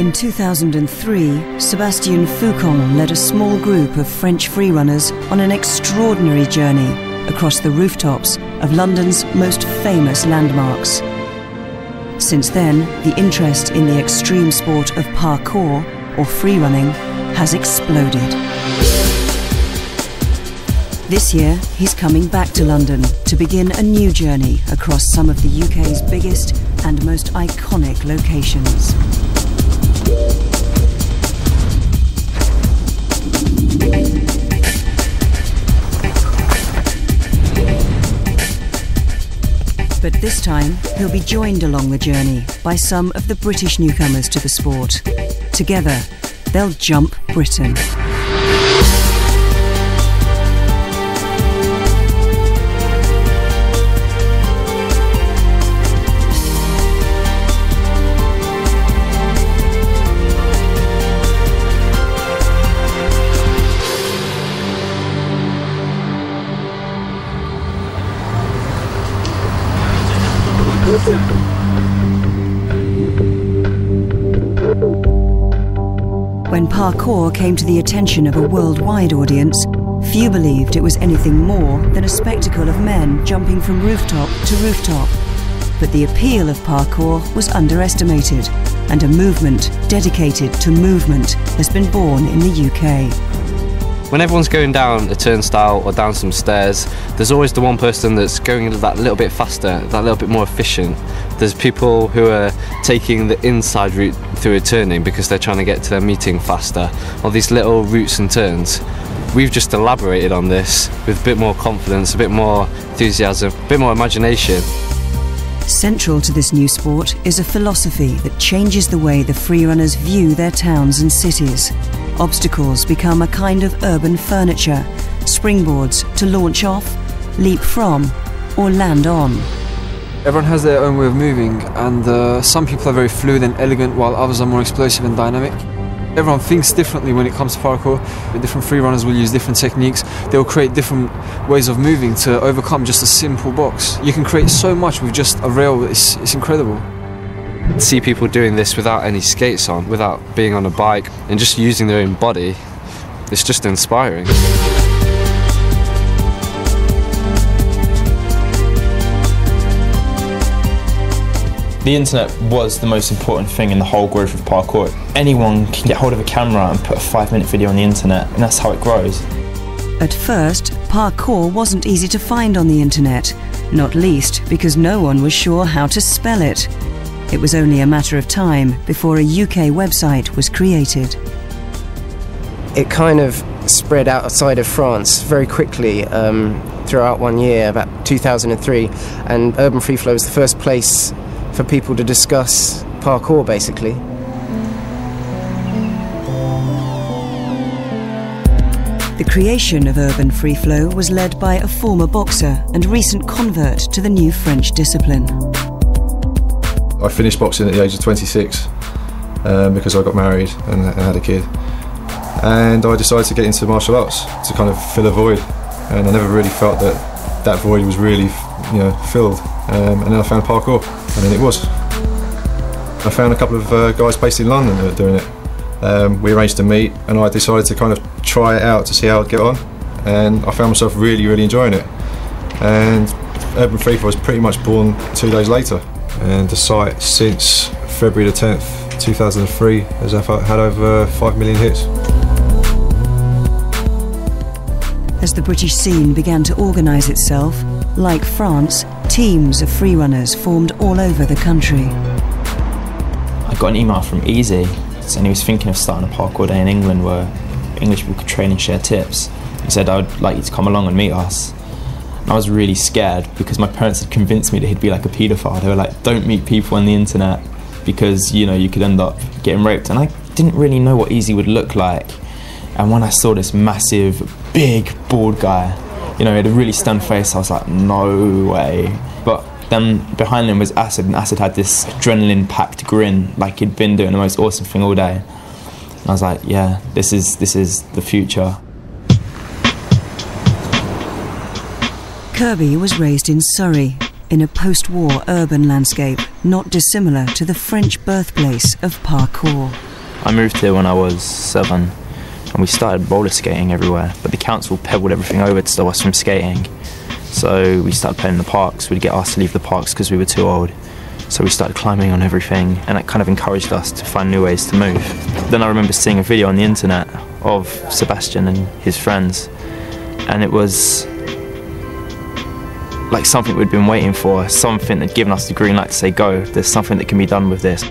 In 2003, Sebastien Foucan led a small group of French freerunners on an extraordinary journey across the rooftops of London's most famous landmarks. Since then, the interest in the extreme sport of parkour, or freerunning, has exploded. This year, he's coming back to London to begin a new journey across some of the UK's biggest and most iconic locations. But this time, he'll be joined along the journey by some of the British newcomers to the sport. Together, they'll jump Britain. When parkour came to the attention of a worldwide audience, few believed it was anything more than a spectacle of men jumping from rooftop to rooftop. But the appeal of parkour was underestimated, and a movement dedicated to movement has been born in the UK. When everyone's going down a turnstile or down some stairs, there's always the one person that's going that little bit faster, that little bit more efficient. There's people who are taking the inside route through a turning because they're trying to get to their meeting faster, or these little routes and turns. We've just elaborated on this with a bit more confidence, a bit more enthusiasm, a bit more imagination. Central to this new sport is a philosophy that changes the way the freerunners view their towns and cities. Obstacles become a kind of urban furniture, springboards to launch off, leap from, or land on. Everyone has their own way of moving, and some people are very fluid and elegant, while others are more explosive and dynamic. Everyone thinks differently when it comes to parkour. Different freerunners will use different techniques. They'll create different ways of moving to overcome just a simple box. You can create so much with just a rail. It's incredible. See people doing this without any skates on, without being on a bike, and just using their own body. It's just inspiring. The internet was the most important thing in the whole growth of parkour. Anyone can get hold of a camera and put a 5-minute video on the internet, and that's how it grows. At first, parkour wasn't easy to find on the internet, not least because no one was sure how to spell it. It was only a matter of time before a UK website was created. It kind of spread outside of France very quickly throughout one year, about 2003, and Urban Freefllow was the first place for people to discuss parkour, basically. The creation of Urban Freefllow was led by a former boxer and recent convert to the new French discipline. I finished boxing at the age of 26 because I got married and had a kid, and I decided to get into martial arts to kind of fill a void, and I never really felt that that void was really, filled, and then I found parkour, and then it was. I found a couple of guys based in London that were doing it. We arranged to meet, and I decided to kind of try it out to see how I'd get on, and I found myself really, really enjoying it. And Urban Freefllow was pretty much born 2 days later. And the site, since February the 10th, 2003, has had over 5 million hits. As the British scene began to organise itself, like France, teams of freerunners formed all over the country. I got an email from Easy, and he was thinking of starting a parkour day in England where English people could train and share tips. He said, "I would like you to come along and meet us." And I was really scared because my parents had convinced me that he'd be like a paedophile. They were like, "Don't meet people on the internet because, you could end up getting raped." And I didn't really know what Easy would look like. And when I saw this massive, big, bald guy, he had a really stunned face, I was like, no way. But then behind him was Acid, and Acid had this adrenaline-packed grin, like he'd been doing the most awesome thing all day. And I was like, yeah, this is the future. Kirby was raised in Surrey, in a post-war urban landscape not dissimilar to the French birthplace of parkour. I moved here when I was 7 and we started roller skating everywhere, but the council pebbled everything over to stop us from skating. So we started playing in the parks. We'd get asked to leave the parks because we were too old. So we started climbing on everything, and it kind of encouraged us to find new ways to move. Then I remember seeing a video on the internet of Sebastien and his friends, and it was like something we'd been waiting for, something that'd given us the green light to say, go, there's something that can be done with this.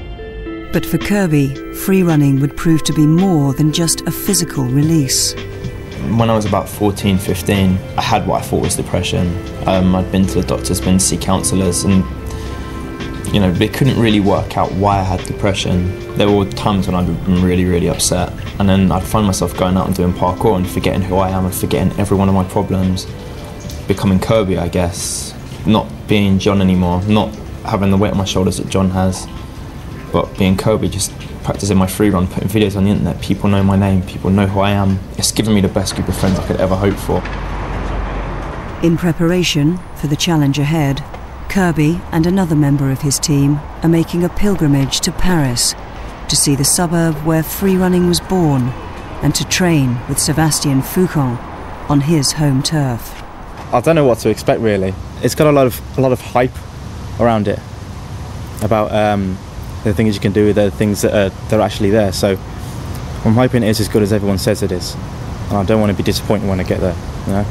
But for Kirby, free running would prove to be more than just a physical release. When I was about 14, 15, I had what I thought was depression. I'd been to the doctors, been to see counsellors, and you know, they couldn't really work out why I had depression. There were times when I'd been really, really upset, and then I'd find myself going out and doing parkour and forgetting who I am and forgetting every one of my problems. Becoming Kirby, I guess. Not being John anymore, not having the weight on my shoulders that John has, but being Kirby, just practicing my free run, putting videos on the internet. People know my name, people know who I am. It's given me the best group of friends I could ever hope for. In preparation for the challenge ahead, Kirby and another member of his team are making a pilgrimage to Paris to see the suburb where free running was born and to train with Sebastien Foucan on his home turf. I don't know what to expect really. It's got a lot of hype around it about the things you can do, the things that are actually there. So I'm hoping it is as good as everyone says it is, and I don't want to be disappointed when I get there. You know?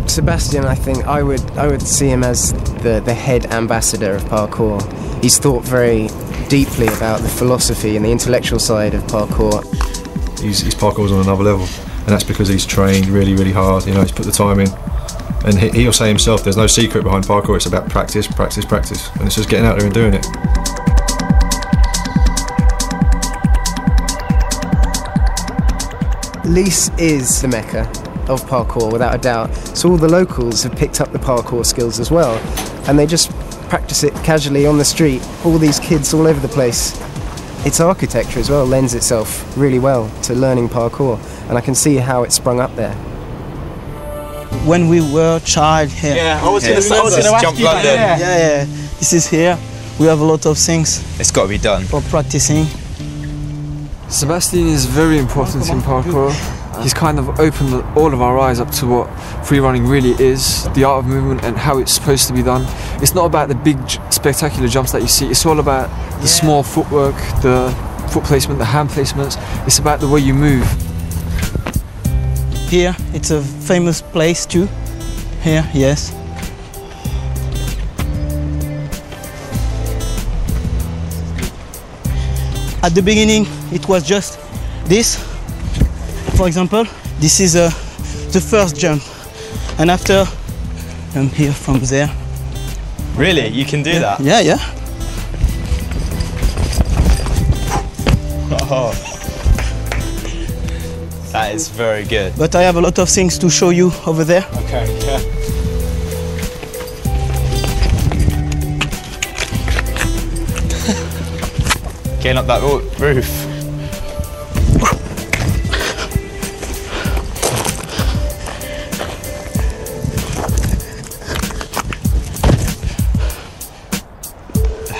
Sebastien, I think I would see him as the head ambassador of parkour. He's thought very deeply about the philosophy and the intellectual side of parkour. His parkour's on another level, and that's because he's trained really, really hard. You know, he's put the time in, and he'll say himself, "There's no secret behind parkour. It's about practice, practice, practice, and it's just getting out there and doing it." Leeds is the mecca of parkour, without a doubt. So all the locals have picked up the parkour skills as well, and they just practice it casually on the street. All these kids all over the place. Its architecture as well lends itself really well to learning parkour, and I can see how it sprung up there. When we were a child here. Yeah, I was going to ask you that. Yeah. This is here. We have a lot of things. It's got to be done. For practicing. Sebastien is very important in parkour. He's kind of opened all of our eyes up to what free running really is, the art of movement and how it's supposed to be done. It's not about the big spectacular jumps that you see, it's all about the small footwork, the foot placement, the hand placements. It's about the way you move. Here, it's a famous place too. Here, yes. At the beginning, it was just this. For example, this is the first jump, and after I'm here from there. Really? You can do that? Yeah. Oh. That is very good. But I have a lot of things to show you over there. Okay, yeah. Getting up that roof.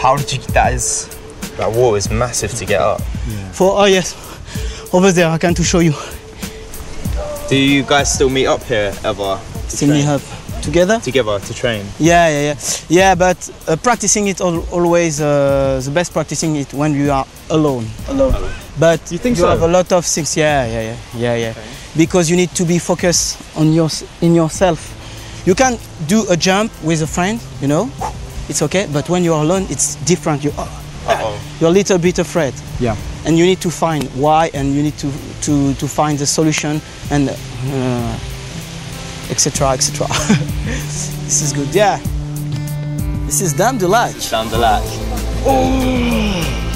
How did you get that wall is massive to get up. Oh yes, over there I can to show you. Do you guys still meet up here ever? Still meet up together? Together to train. Yeah, but practicing it always the best practicing it when you are alone. But you think you have a lot of things. Yeah. Okay. Because you need to be focused on yourself. You can do a jump with a friend, you know. It's okay, but when you are alone, it's different. You're a little bit afraid. Yeah. And you need to find why, and you need to find the solution, and etc. This is good. Yeah. This is Dame de Lac. Dame de Lac. Oh.